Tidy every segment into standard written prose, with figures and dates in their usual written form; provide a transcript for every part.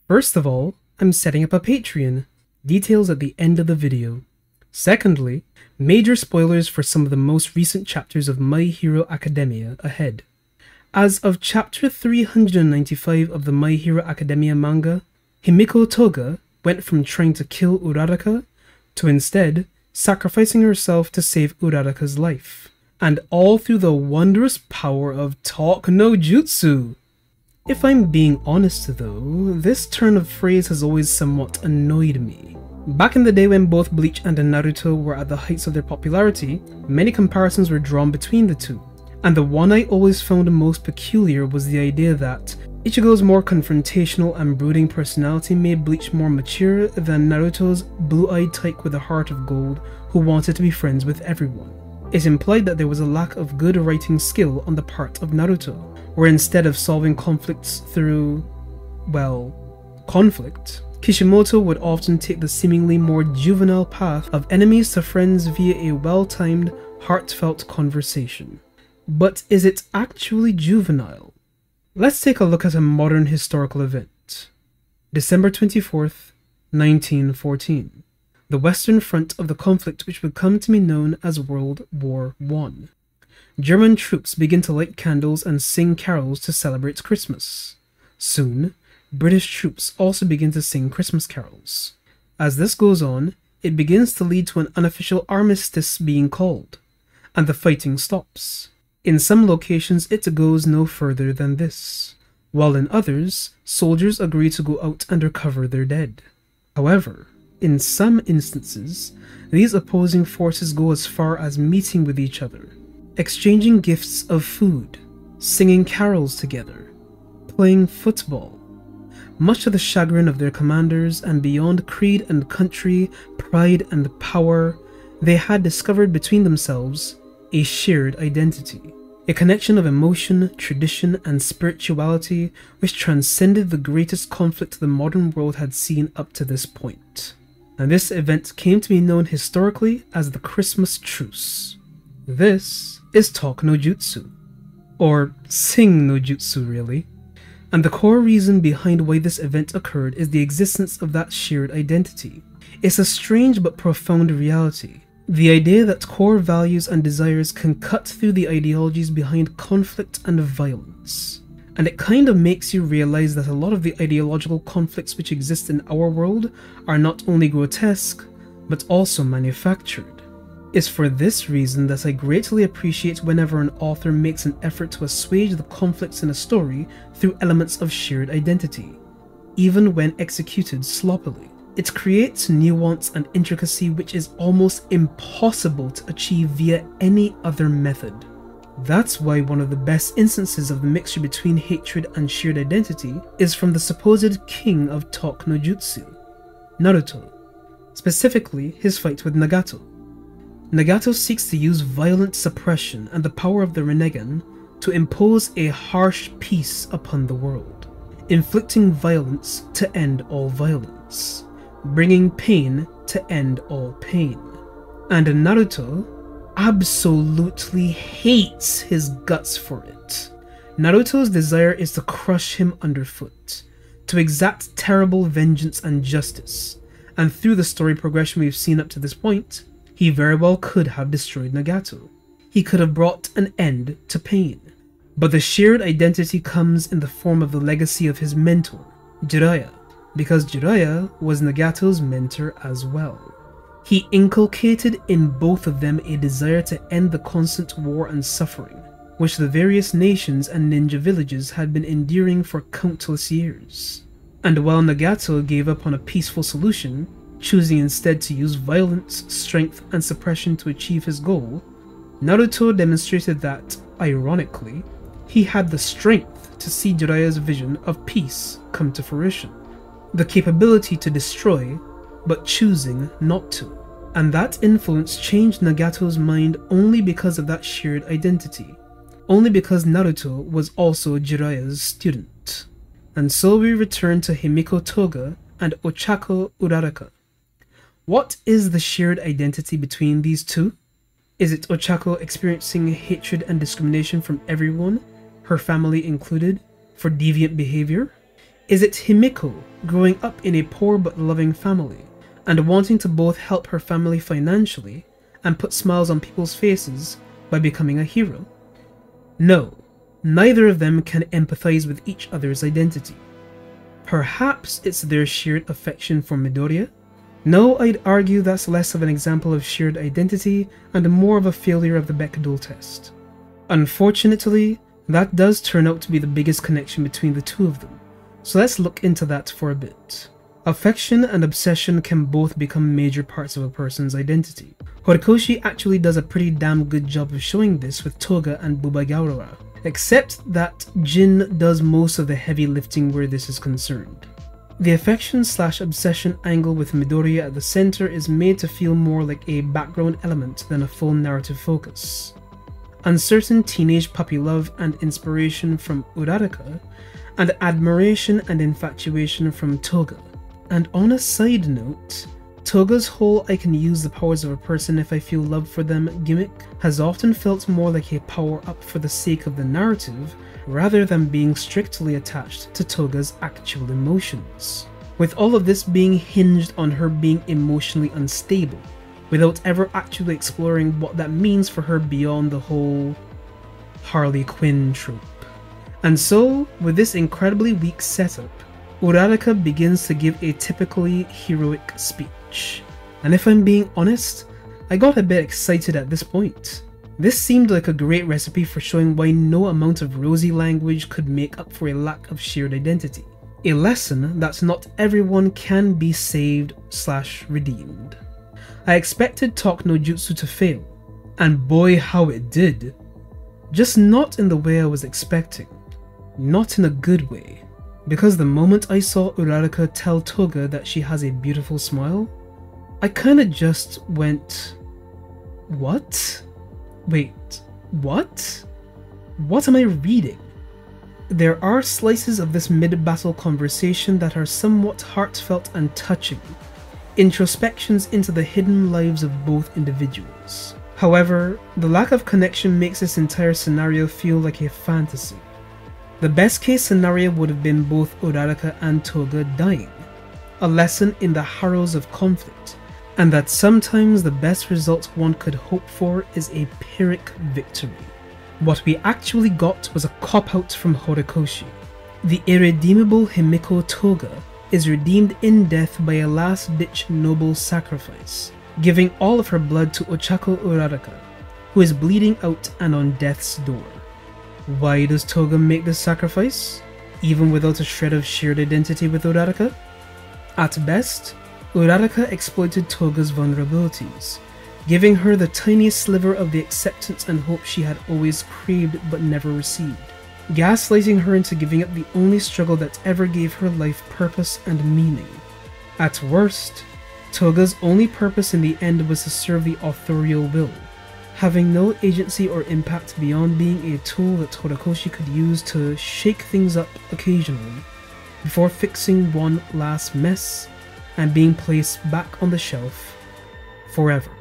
First of all, I'm setting up a Patreon. Details at the end of the video. Secondly, major spoilers for some of the most recent chapters of My Hero Academia ahead. As of chapter 395 of the My Hero Academia manga, Himiko Toga went from trying to kill Uraraka to instead sacrificing herself to save Uraraka's life. And all through the wondrous power of talk-no-jutsu. If I'm being honest though, this turn of phrase has always somewhat annoyed me. Back in the day when both Bleach and Naruto were at the heights of their popularity, many comparisons were drawn between the two. And the one I always found most peculiar was the idea that Ichigo's more confrontational and brooding personality made Bleach more mature than Naruto's blue-eyed tyke with a heart of gold who wanted to be friends with everyone. It implied that there was a lack of good writing skill on the part of Naruto, where instead of solving conflicts through, well, conflict, Kishimoto would often take the seemingly more juvenile path of enemies to friends via a well-timed, heartfelt conversation. But is it actually juvenile? Let's take a look at a modern historical event. December 24th, 1914. The Western Front of the conflict which would come to be known as World War I. German troops begin to light candles and sing carols to celebrate Christmas. Soon, British troops also begin to sing Christmas carols. As this goes on, it begins to lead to an unofficial armistice being called, and the fighting stops. In some locations it goes no further than this, while in others, soldiers agree to go out and recover their dead. However, in some instances, these opposing forces go as far as meeting with each other, exchanging gifts of food, singing carols together, playing football, much to the chagrin of their commanders, and beyond creed and country, pride and power, they had discovered between themselves a shared identity, a connection of emotion, tradition, and spirituality which transcended the greatest conflict the modern world had seen up to this point. And this event came to be known historically as the Christmas Truce. This is talk-no-jutsu, or sing-no-jutsu really. And the core reason behind why this event occurred is the existence of that shared identity. It's a strange but profound reality. The idea that core values and desires can cut through the ideologies behind conflict and violence. And it kind of makes you realize that a lot of the ideological conflicts which exist in our world are not only grotesque, but also manufactured. It's for this reason that I greatly appreciate whenever an author makes an effort to assuage the conflicts in a story through elements of shared identity, even when executed sloppily. It creates nuance and intricacy which is almost impossible to achieve via any other method. That's why one of the best instances of the mixture between hatred and shared identity is from the supposed king of talk-no-jutsu, Naruto, specifically his fight with Nagato. Nagato seeks to use violent suppression and the power of the Rinnegan to impose a harsh peace upon the world, inflicting violence to end all violence, bringing pain to end all pain. And Naruto absolutely hates his guts for it. Naruto's desire is to crush him underfoot, to exact terrible vengeance and justice, and through the story progression we've seen up to this point, he very well could have destroyed Nagato. He could have brought an end to pain. But the shared identity comes in the form of the legacy of his mentor, Jiraiya, because Jiraiya was Nagato's mentor as well. He inculcated in both of them a desire to end the constant war and suffering, which the various nations and ninja villages had been enduring for countless years. And while Nagato gave up on a peaceful solution, choosing instead to use violence, strength, and suppression to achieve his goal, Naruto demonstrated that, ironically, he had the strength to see Jiraiya's vision of peace come to fruition, the capability to destroy, but choosing not to. And that influence changed Nagato's mind only because of that shared identity, only because Naruto was also Jiraiya's student. And so we return to Himiko Toga and Ochako Uraraka. What is the shared identity between these two? Is it Ochako experiencing hatred and discrimination from everyone, her family included, for deviant behavior? Is it Himiko growing up in a poor but loving family and wanting to both help her family financially and put smiles on people's faces by becoming a hero? No, neither of them can empathize with each other's identity. Perhaps it's their shared affection for Midoriya? No, I'd argue that's less of an example of shared identity and more of a failure of the Bechdel test. Unfortunately, that does turn out to be the biggest connection between the two of them, so let's look into that for a bit. Affection and obsession can both become major parts of a person's identity. Horikoshi actually does a pretty damn good job of showing this with Toga and Bubagaura, except that Jin does most of the heavy lifting where this is concerned. The affection/obsession angle with Midoriya at the center is made to feel more like a background element than a full narrative focus. Uncertain teenage puppy love and inspiration from Uraraka, and admiration and infatuation from Toga. And on a side note, Toga's whole "I can use the powers of a person if I feel love for them" gimmick has often felt more like a power-up for the sake of the narrative rather than being strictly attached to Toga's actual emotions. With all of this being hinged on her being emotionally unstable, without ever actually exploring what that means for her beyond the whole Harley Quinn trope. And so, with this incredibly weak setup, Uraraka begins to give a typically heroic speech. And if I'm being honest, I got a bit excited at this point. This seemed like a great recipe for showing why no amount of rosy language could make up for a lack of shared identity. A lesson that not everyone can be saved/redeemed. I expected talk-no-jutsu to fail, and boy how it did. Just not in the way I was expecting. Not in a good way. Because the moment I saw Uraraka tell Toga that she has a beautiful smile, I kinda just went, what? Wait, what? What am I reading? There are slices of this mid-battle conversation that are somewhat heartfelt and touching, introspections into the hidden lives of both individuals. However, the lack of connection makes this entire scenario feel like a fantasy. The best case scenario would have been both Uraraka and Toga dying, a lesson in the horrors of conflict, and that sometimes the best result one could hope for is a Pyrrhic victory. What we actually got was a cop-out from Horikoshi. The irredeemable Himiko Toga is redeemed in death by a last-ditch noble sacrifice, giving all of her blood to Ochako Uraraka, who is bleeding out and on death's door. Why does Toga make this sacrifice, even without a shred of shared identity with Uraraka? At best, Uraraka exploited Toga's vulnerabilities, giving her the tiniest sliver of the acceptance and hope she had always craved but never received, gaslighting her into giving up the only struggle that ever gave her life purpose and meaning. At worst, Toga's only purpose in the end was to serve the authorial will, having no agency or impact beyond being a tool that Horikoshi could use to shake things up occasionally, before fixing one last mess and being placed back on the shelf forever.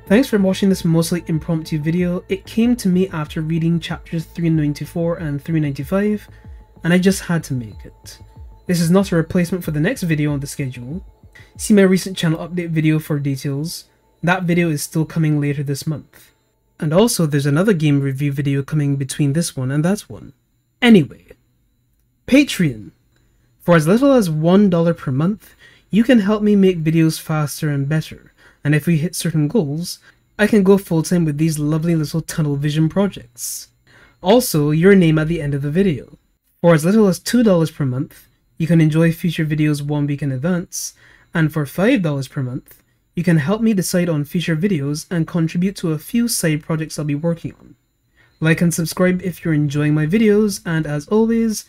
Thanks for watching this mostly impromptu video. It came to me after reading chapters 394 and 395, and I just had to make it. This is not a replacement for the next video on the schedule. See my recent channel update video for details. That video is still coming later this month. And also there's another game review video coming between this one and that one. Anyway, Patreon. For as little as $1 per month, you can help me make videos faster and better, and if we hit certain goals, I can go full-time with these lovely little tunnel vision projects. Also, your name at the end of the video. For as little as $2 per month, you can enjoy future videos 1 week in advance, and for $5 per month, you can help me decide on future videos and contribute to a few side projects I'll be working on. Like and subscribe if you're enjoying my videos, and as always,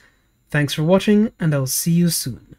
thanks for watching, and I'll see you soon.